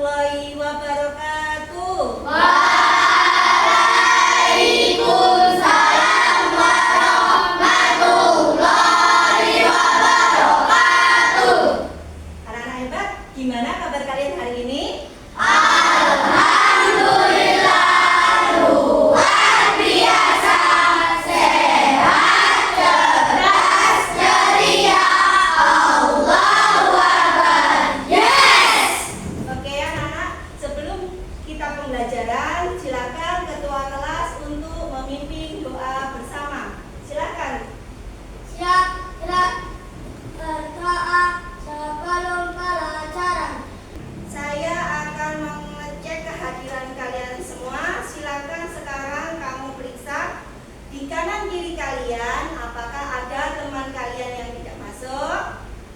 warahmatullahi wabarakatuh. Waalaikumsalam warahmatullahi wabarakatuh. Anak-anak hebat, gimana kabar kalian hari ini? Alhamdulillah, luar biasa, sehat, cerdas, ceria, Allahu Akbar. Yes! Oke anak-anak, sebelum kita pembelajaran, silakan ketua kelas untuk memimpin doa bersama. Silakan. Siap, berdoa sebelum pelajaran. Saya akan mengecek kehadiran kalian semua. Silakan sekarang kamu periksa di kanan kiri kalian, apakah ada teman kalian yang tidak masuk?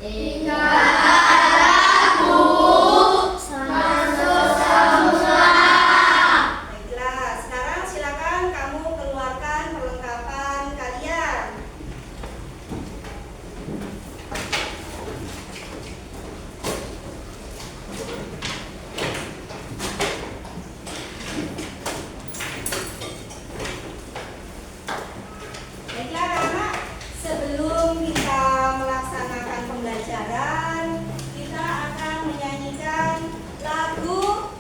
Tidak ada, Bu. Masuk semua. Baiklah, sekarang silakan kamu keluarkan perlengkapan kalian. Baiklah anak-anak, sebelum kita melaksanakan pembelajaran, kita akan menyanyikan lagu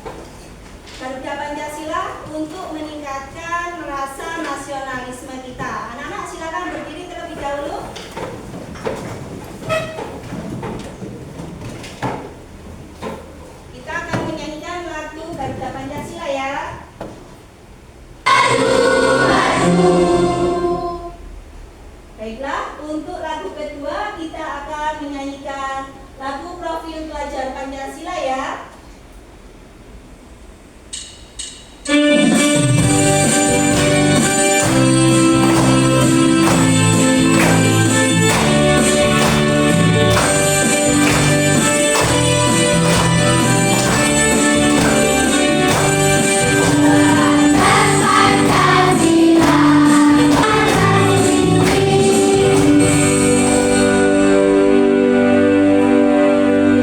Garuda Pancasila untuk meningkatkan rasa nasionalisme kita. Anak-anak silakan berdiri terlebih dahulu. Kita akan menyanyikan lagu Garuda Pancasila ya. Baiklah, untuk lagu kedua kita akan menyanyikan lagu Profil Pelajar Pancasila ya.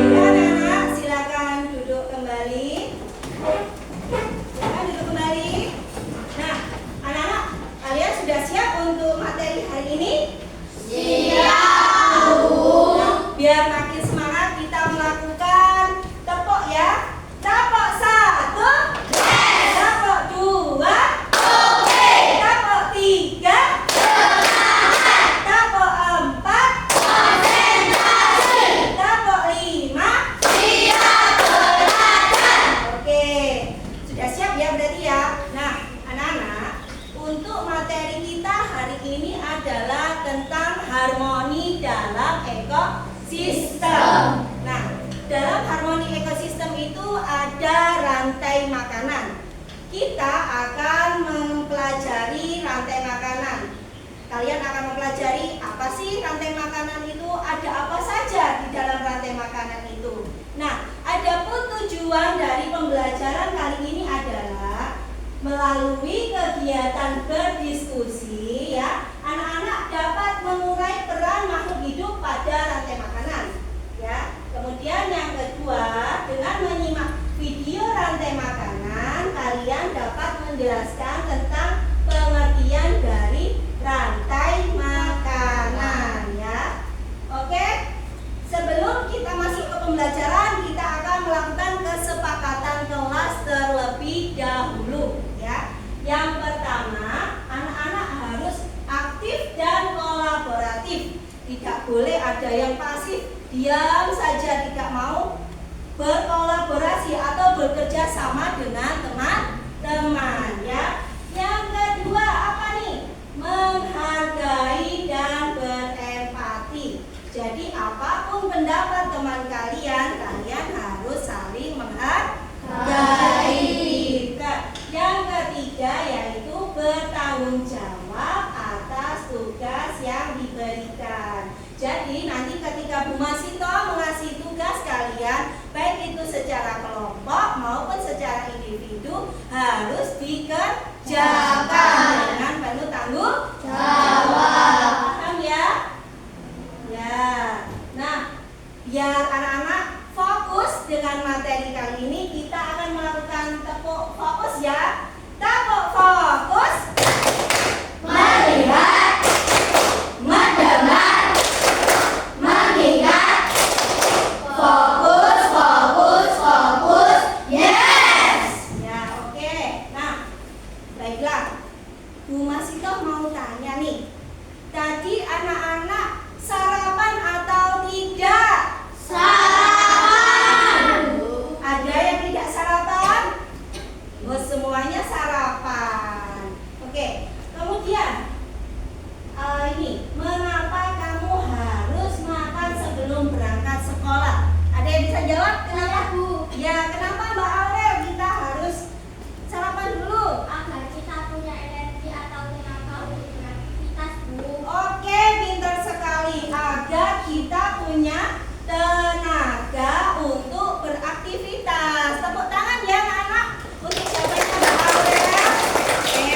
Anak-anak silakan duduk kembali. Silakan duduk kembali. Nah, anak-anak, kalian sudah siap untuk materi hari ini? Siap, Bu. Nah, biar makin semangat kita melakukan tepok ya. Tepok 1, tepok 2, Oke. tepok 3, tepok 4, Konsentrasi. tepok 5. Siap belajar. Oke, sudah siap ya berarti ya. Nah, anak-anak, untuk materi kita hari ini adalah tentang harmoni dalam ekosistem. Nah, dalam harmoni ekosistem itu ada rantai makanan. Kita akan mempelajari rantai makanan. Kalian akan mempelajari apa sih rantai makanan itu, ada apa saja di dalam rantai makanan itu. Nah, adapun tujuan dari pembelajaran kali ini adalah melalui kegiatan berdiskusi ya, anak-anak dapat mengurai peran makhluk hidup pada rantai makanan. Ya. Kemudian yang kedua, dengan menyimak video rantai makanan, kalian dapat menjelaskan tentang pengertian dari rantai makanan ya. Oke. Sebelum kita masuk ke pembelajaran, kita akan melakukan kesepakatan kelas terlebih dahulu ya. Yang pertama, anak-anak harus aktif dan kolaboratif. Tidak boleh ada yang pasif, diam saja tidak mau berkolaborasi atau bekerja sama dengan teman-teman ya. Yang kedua apa nih? Menghargai dan berempati. Jadi apapun pendapat teman kalian, kalian harus saling menghargai. Yang ketiga yaitu bertanggung jawab atas tugas yang diberikan. Jadi nanti ketika Bu Masito mengasih tugas kalian, baik itu secara kelompok maupun secara individu, harus dikerjakan dengan penuh tanggung jawab. Paham ya? Ya. Nah, biar anak-anak fokus dengan materi kali ini kita akan melakukan tepuk fokus ya. Tepuk fokus. Melihat, mendengar, mengingat. Fokus, fokus, fokus. Yes. Ya, oke. Nah, baiklah. Bu Masito mau tanya nih. Tadi anak-anak sarapan atau tidak? Sarapan. Ada yang tidak sarapan? Oh, semuanya sarapan. Oke. Kemudian ini, mengapa kamu harus makan sebelum berangkat sekolah? Ada yang bisa jawab? Kenapa? Bu, Ya, kenapa Mbak Aurel kita harus sarapan dulu? agar kita punya energi atau tenaga untuk beraktivitas, Bu. Oke, pintar sekali. Agar kita punya tenaga untuk beraktivitas. Tepuk tangan ya anak-anak. Untuk siapanya Mbak Aurel. Oke.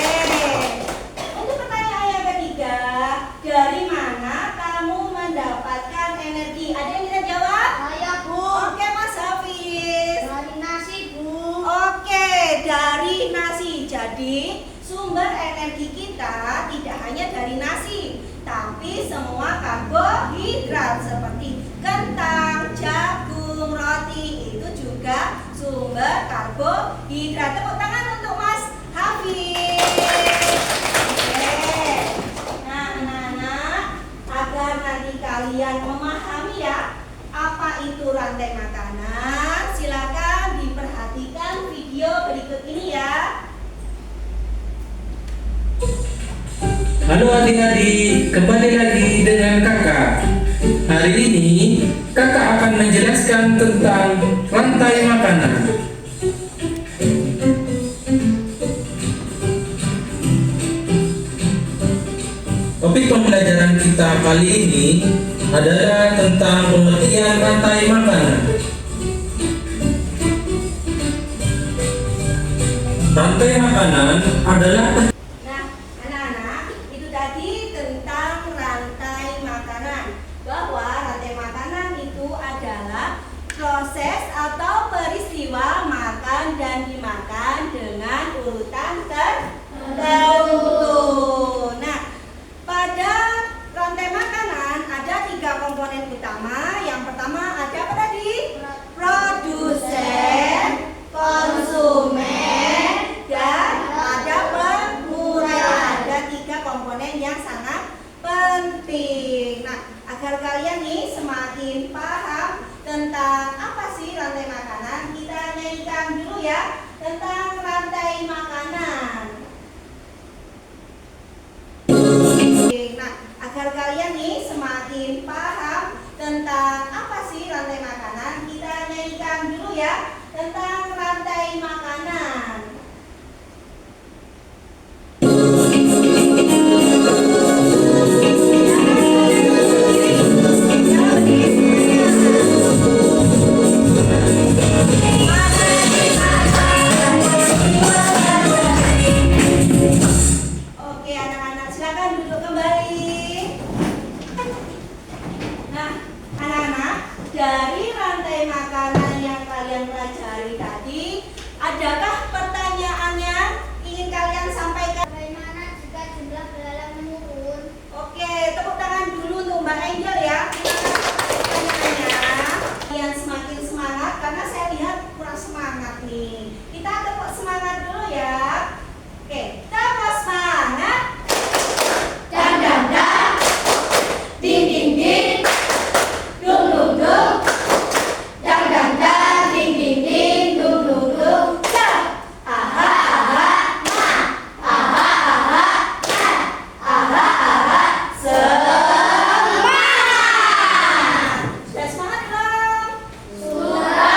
Untuk pertanyaan yang ketiga, dari mana kamu mendapatkan energi? Ada yang bisa jawab? Saya, Bu. Oke, Mas Hafiz. Dari nasi, Bu. Oke, dari nasi. Jadi, sumber energi kita tidak hanya dari nasi, tapi semua karbohidrat seperti kentang, jagung, roti itu juga sumber karbohidrat. Tepuk tangan untuk Mas Hafiz. Oke. Nah, anak-anak, agar nanti kalian memahami ya apa itu rantai makanan, silakan diperhatikan video berikut ini ya. Halo adik-adik, kembali lagi dengan kakak. Hari ini kakak akan menjelaskan tentang rantai makanan. Topik pembelajaran kita kali ini adalah tentang pengertian rantai makanan. Rantai makanan adalah Nah, anak-anak, itu tadi tentang rantai makanan. Bahwa rantai makanan itu adalah proses atau peristiwa makan dan dimakan dengan urutan tertentu. Nah, pada rantai makanan ada 3 komponen utama. Yang pertama ada apa tadi? Produsen, konsumen, dan ada penguraian. Ada 3 komponen yang sangat penting. Nah, agar kalian nih semakin paham tentang apa sih rantai makanan, kita nyanyikan dulu ya tentang rantai makanan. Nah, agar kalian nih semakin paham tentang apa sih rantai makanan, kita nyanyikan dulu ya tentang rantai makanan. Oke, anak-anak silakan duduk kembali. Nah, anak-anak, dari rantai makanan yang kalian pelajari tadi, adakah pertanyaan yang ingin kalian sampaikan? Bagaimana jika jumlah belalang menurun? Oke, tepuk tangan dulu untuk Mbak Angel ya. Terima kasih pertanyaannya. Kalian semakin semangat karena saya lihat kurang semangat nih. Kita tepuk semangat dulu ya. Oke, tepuk semangat. Dan dan dan, ding ding ding, dung dung dung, dan dan dan, ding ding ding, dung dung dung, dan aha aha ma, aha aha ma, aha aha semangat. Sudah semangat belum? Sudah.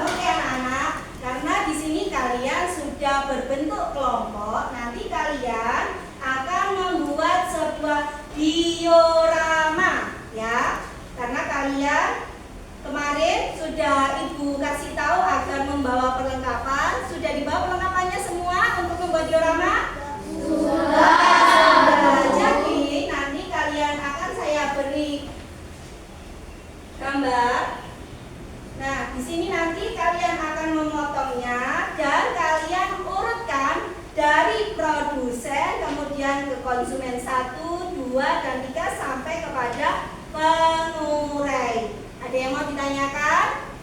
Oke anak-anak, karena di sini kalian sudah berbentuk kelompok, nanti kalian akan membuat sebuah diorama ya. Karena kalian kemarin sudah Ibu kasih tahu agar membawa perlengkapan. Sudah dibawa perlengkapannya semua untuk membuat diorama? Sudah. Jadi nanti kalian akan saya beri gambar. Nah, konsumen 1, 2, dan 3 sampai kepada pengurai. Ada yang mau ditanyakan?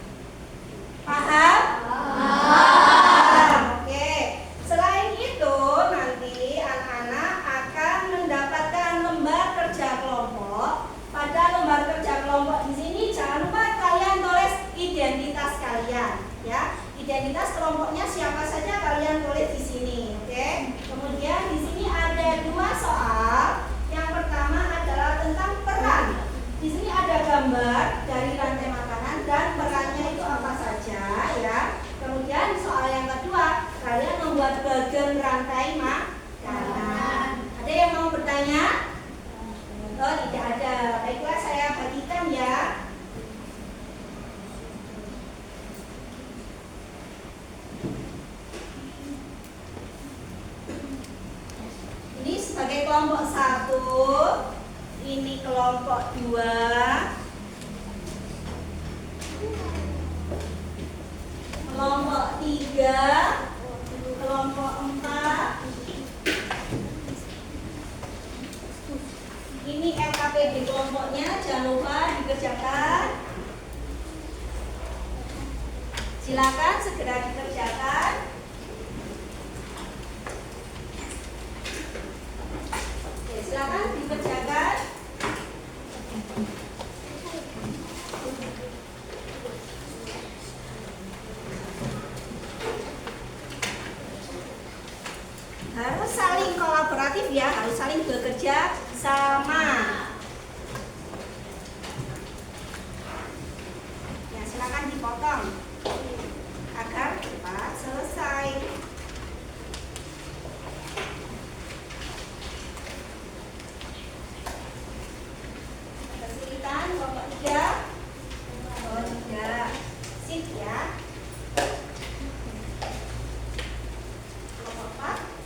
Paham? Paham. Oke. Selain itu, nanti anak-anak akan mendapatkan lembar kerja kelompok. Pada lembar kerja kelompok di sini jangan lupa kalian tulis identitas kalian, ya. Identitas kelompoknya siapa saja kalian tulis di sini, oke? Kemudian di sini ada 2 soal. Yang pertama adalah tentang peran. Di sini ada gambar dari rantai makanan dan perannya itu apa saja, ya. Kemudian soal yang kedua, kalian membuat bagian rantai makanan. Ada yang mau bertanya? Oh, tidak ada. Baiklah, saya bagikan ya. Ini sebagai kelompok 1, ini kelompok 2, kelompok 3, kelompok 4. Ini LKPD kelompoknya, jangan lupa dikerjakan. Silakan segera dikerjakan. Oke, silakan dikerjakan. Harus saling kolaboratif ya, harus saling bekerja sama. Ya, silakan dipotong agar cepat selesai. Kesulitan kelompok 3. Oh, tidak. Sip ya. Kelompok 4.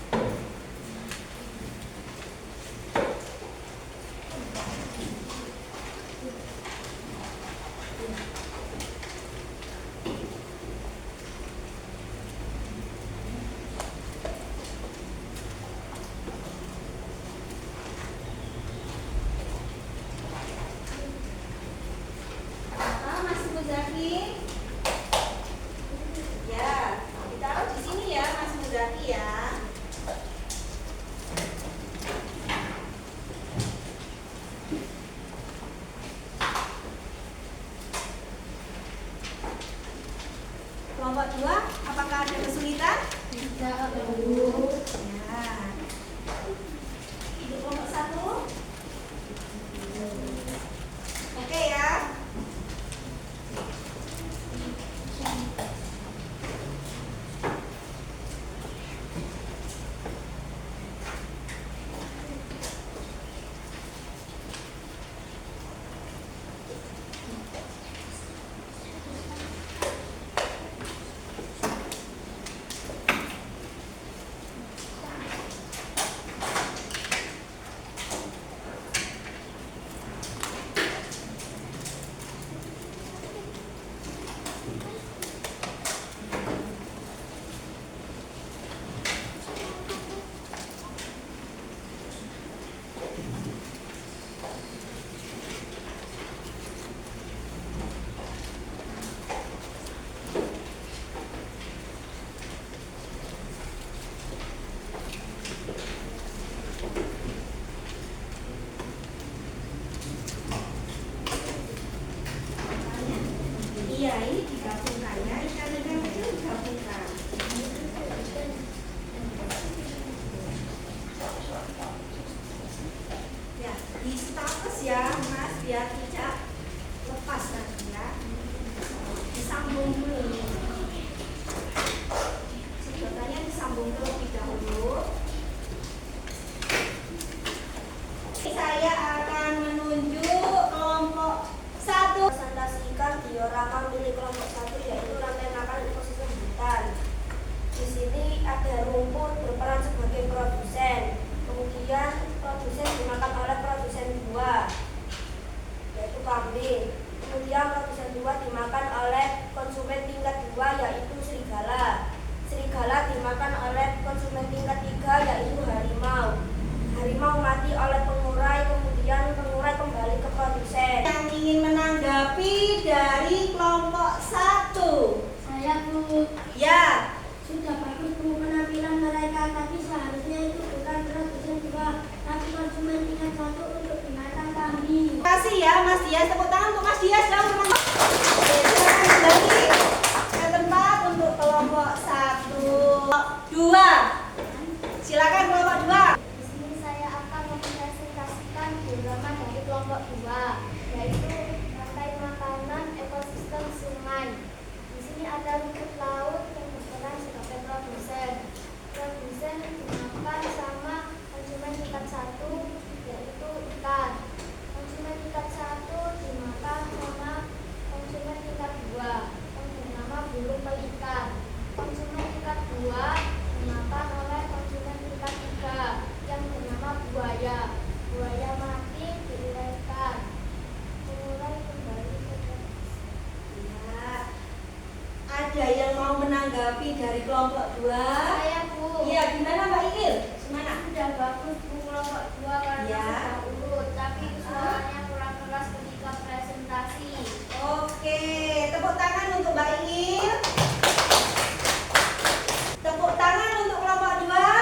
Kelompok 2, apakah ada kesulitan? Tidak. Ya. Itu kelompok 1. Oke ya. Iya, ini digabungkan ya, ikan-ikan kecil digabungkan. Ya, di status ya, Mas, biar tidak lepas nanti ya. Disambung dulu. Sedotannya disambung terlebih dahulu. Saya akan menunjuk kelompok 1. Presentasikan diorama milik kelompok 1, yaitu rantai makanan ekosistem hutan. Di sini ada rumput berperan sebagai produsen. Kemudian produsen dimakan oleh produsen buah. Bu. Ya. Sudah bagus Bu penampilan mereka, tapi seharusnya itu bukan produsen 2, tapi konsumen tingkat 1 untuk binatang kambing. Terima kasih ya Mas Dias. Tepuk tangan untuk Mas Dias dong teman-teman. Oke, silakan kembali ke tempat untuk kelompok 1, 2. Silakan kelompok 2. Di sini saya akan mempresentasikan drama dari kelompok 2, yaitu rantai makanan ekosistem sungai. Di sini ada rumput laut yang berperan sebagai produsen. Produsen dimakan sama konsumen tingkat 1, yaitu ikan. Konsumen tingkat 1 dimakan sama konsumen tingkat 2 yang bernama burung pelikan. Konsumen tingkat 2 dimakan oleh konsumen tingkat 3 yang bernama buaya. Buaya mati diuraikan. Mengurai kembali ke Ya. Ada yang mau menanggapi dari kelompok 2? saya Bu. Iya, gimana Mbak Ikil? Gimana? Sudah bagus Bu kelompok 2 karena Ya. sudah urut, tapi suaranya kurang keras ketika presentasi. Oke, tepuk tangan untuk Mbak Ikil. Tepuk tangan untuk kelompok 2.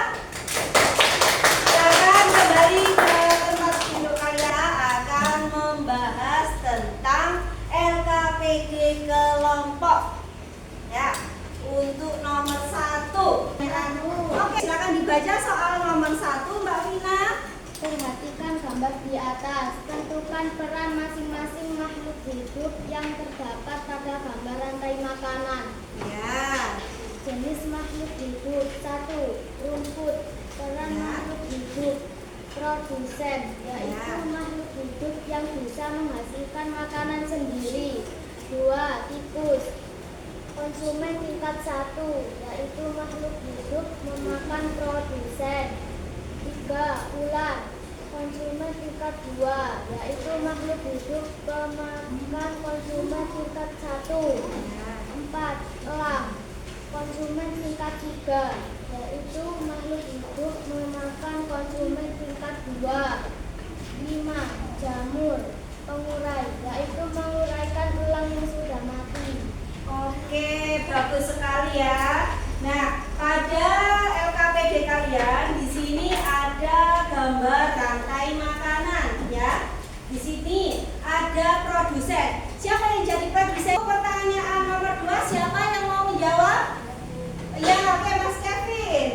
Silakan kembali ke tempat duduk kalian. Akan membahas tentang LKPD kelompok. Ya, untuk nomor 1. Oke, silakan dibaca soal nomor 1 Mbak Vina. Perhatikan gambar di atas. Tentukan peran masing-masing makhluk hidup yang terdapat pada gambar rantai makanan. Ya. Jenis makhluk hidup. 1. Rumput. Peran Ya. makhluk hidup. Produsen, yaitu Ya. makhluk hidup yang bisa menghasilkan makanan sendiri. 2. Tikus. Konsumen tingkat 1, yaitu makhluk hidup memakan produsen. 3. Ular. Konsumen tingkat 2, yaitu makhluk hidup pemakan konsumen tingkat 1. 4. Elang. Konsumen tingkat 3, yaitu makhluk hidup memakan konsumen tingkat 2. 5. Jamur. Pengurai, yaitu menguraikan elang yang sudah mati. Oke, bagus sekali ya. Nah, pada LKPD kalian di sini ada gambar rantai makanan ya. Di sini ada produsen. Siapa yang jadi produsen? Pertanyaan nomor 2, siapa yang mau menjawab? Ya, oke Mas Kevin.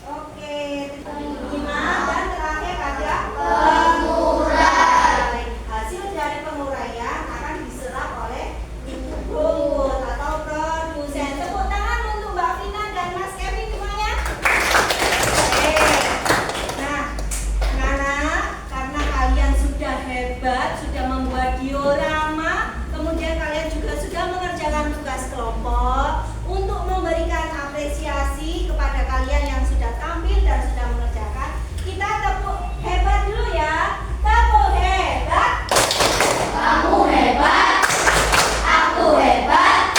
Oke, 5 dan terakhir ada pengurai. Hasil dari penguraian akan diserap oleh rumput atau produsen. Tepuk tangan untuk Mbak Vina dan Mas Kevin semuanya. Oke. Nah, anak-anak, karena kalian sudah hebat, sudah membuat diorama, kemudian kalian juga sudah mengerjakan tugas kelompok untuk memberikan apresiasi kepada kalian yang sudah tampil dan sudah mengerjakan. Kita tepuk hebat dulu ya. Tepuk hebat. Kamu hebat, aku hebat,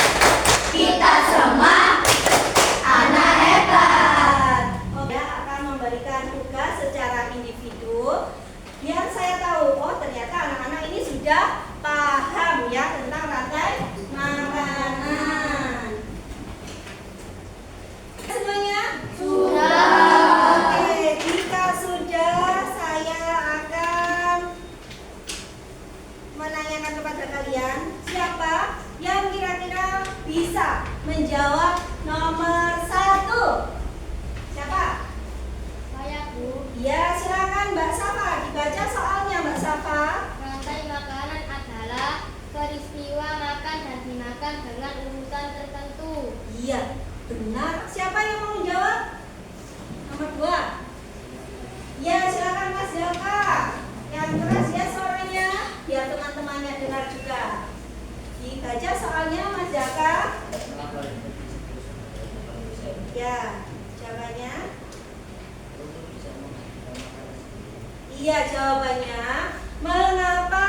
kita semua anak hebat. Saya akan memberikan tugas secara individu biar saya tahu, oh ternyata anak-anak ini sudah paham ya tentang rantai makanan. Semuanya? Sudah. Oke, jika sudah saya akan menanyakan kepada kalian siapa yang kira-kira bisa menjawab nomor 1. Siapa? Saya Bu. Ya, silakan Mbak Safa, dibaca soalnya Mbak Safa. Rantai makanan adalah peristiwa makan dan dimakan dengan urutan tertentu. Iya, benar. Siapa yang mau menjawab? Nomor 2. Ya, silakan Mas Jaka. Yang keras ya suaranya, biar teman-temannya dengar juga. Dibaca soalnya Mas Jaka. Ya, jawabannya. Iya, jawabannya. Mengapa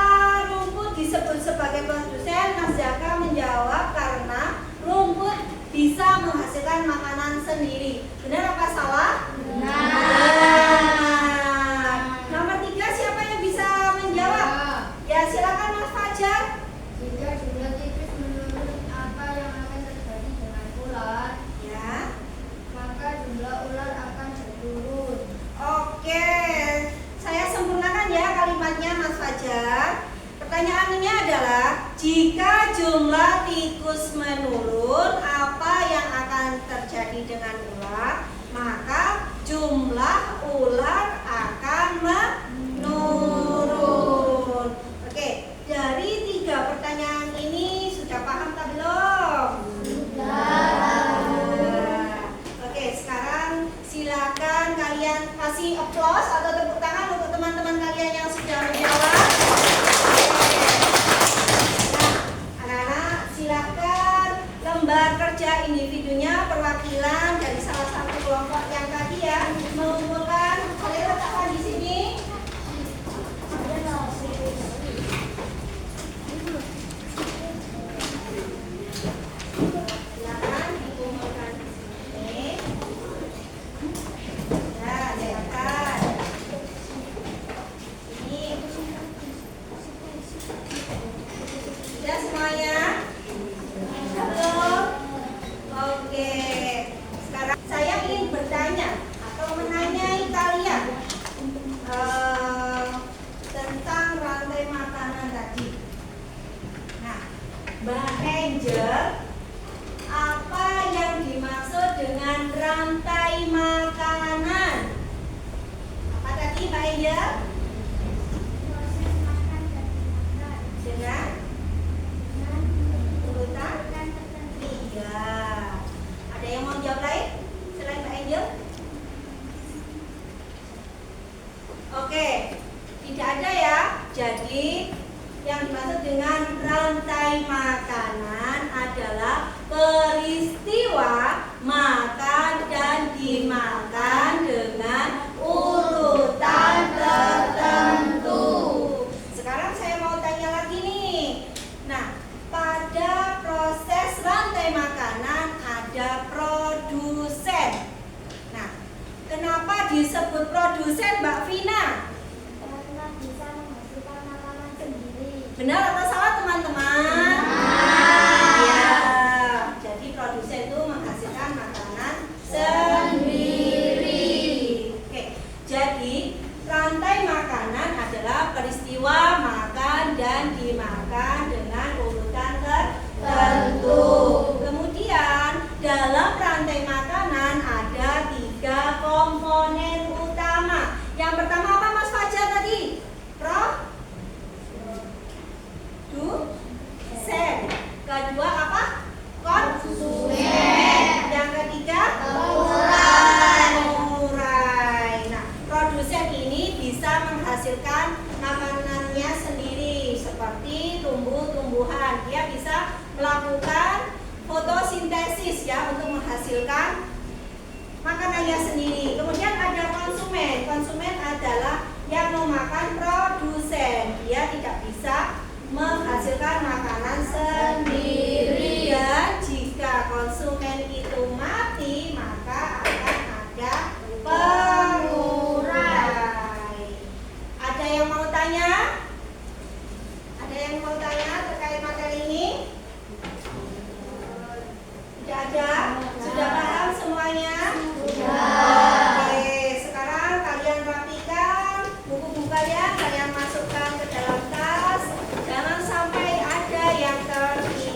rumput disebut sebagai produsen? Mas Jaka menjawab karena rumput bisa menghasilkan makanan sendiri. Benar apa salah? Benar. Nomor 3, siapa yang bisa menjawab? Ya, silakan Mas Fajar. Jika jumlah tikus menurun, apa yang akan terjadi? jumlah tikus menurun, apa yang akan terjadi dengan ular? Maka jumlah ular akan menurun. Oke, dari 3 pertanyaan ini sudah paham tak belum? Oke, sekarang silakan kalian kasih applause atau tepuk tangan untuk teman-teman kalian yang sudah menjawab. Silakan lembar kerja individunya perwakilan dari salah satu kelompok yang tadi ya mengumpulkan. Kalian letakkan di sini. Silakan dikumpulkan di sini. Ya, silakan. Ini. Sudah semuanya? Belum? Oke. Sekarang saya ingin bertanya atau menanyai kalian tentang rantai makanan tadi. Nah, Mbak Angel, apa yang dimaksud dengan rantai makanan? Apa tadi Mbak Angel? Dengan urutan? Iya. Ada yang mau jawab lain selain Mbak Angel? Oke, tidak ada ya. Jadi yang dimaksud dengan rantai makanan adalah peristiwa makan dan dimakan dengan urutan tertentu. Sekarang saya mau tanya lagi nih. Nah, pada proses rantai makanan ada produsen. Nah, kenapa disebut produsen, Mbak Vina? Karena bisa menghasilkan makanan sendiri. Benar atau salah teman-teman? Ya, jadi produsen itu menghasilkan makanan sendiri. Oke, jadi rantai makanan adalah peristiwa makan dan dimakan dengan urutan tertentu. Kemudian dalam rantai makanan ada 3 komponen utama. Yang pertama apa Mas Fajar tadi? Produsen. Kedua apa? Konsumen. Yang ketiga? Pengurai. Nah, produsen ini bisa menghasilkan makanannya sendiri seperti tumbuh-tumbuhan. Dia bisa melakukan fotosintesis ya untuk menghasilkan makanannya sendiri. Kemudian ada konsumen. Konsumen adalah yang memakan produsen. Dia tidak bisa menghasilkan makanan sendiri. Dan jika konsumen itu mati, maka akan ada pengurai. Ada yang mau tanya? Ada yang mau tanya terkait materi ini? Tidak ada? Sudah paham semuanya? Oke, sekarang kalian rapikan buku-buku kalian masukkan ke dalam tas. Jangan sampai ada yang tertinggal.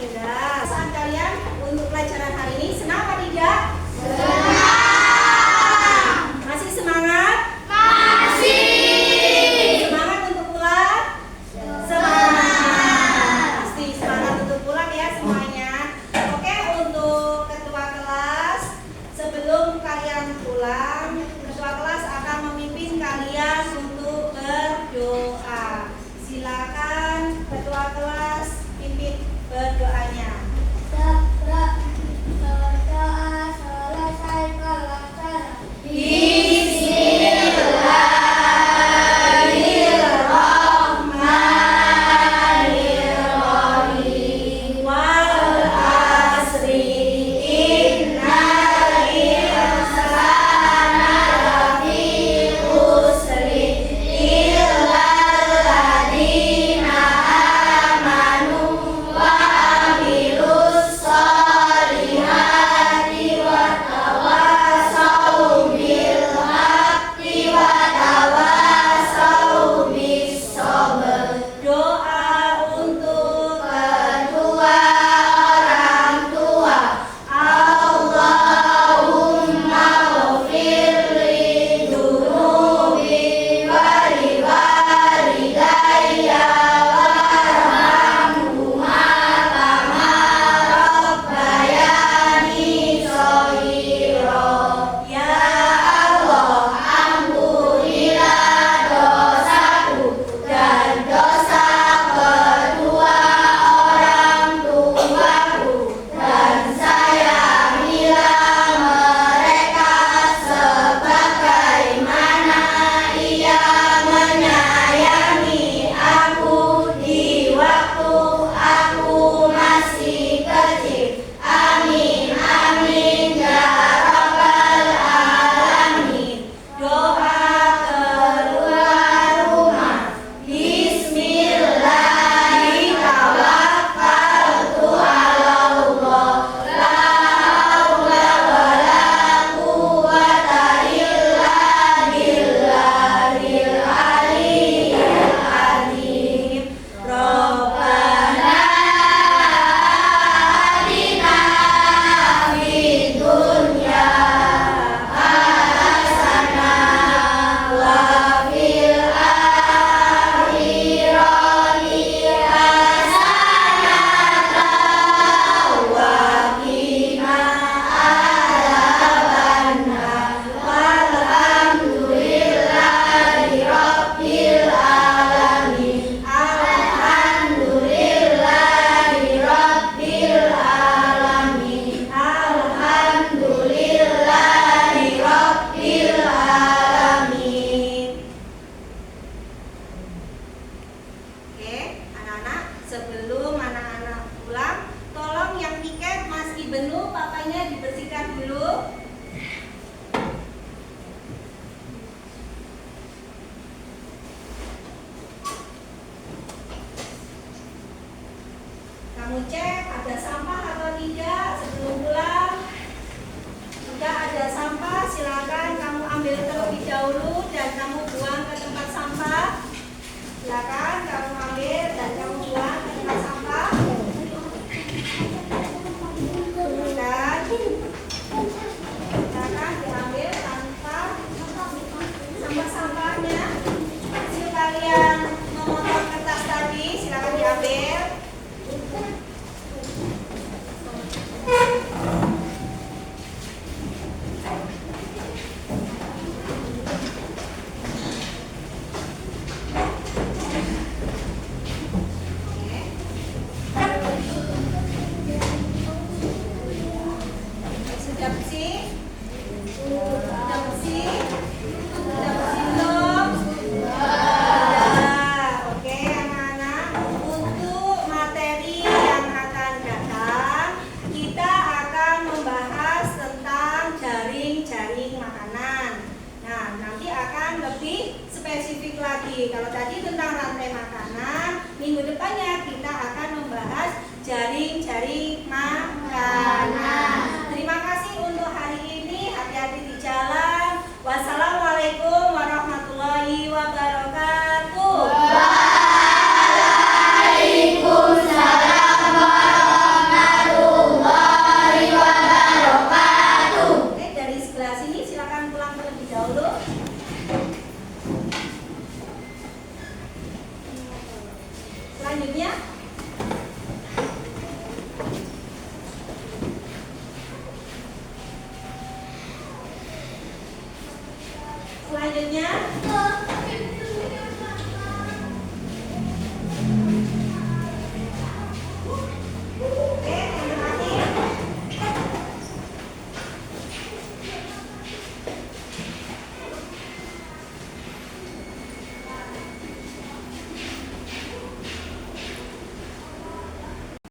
silakan kamu ambil terlebih dahulu dan kamu buang ke tempat sampah. Silakan kamu ambil dan kamu buang ke tempat sampah.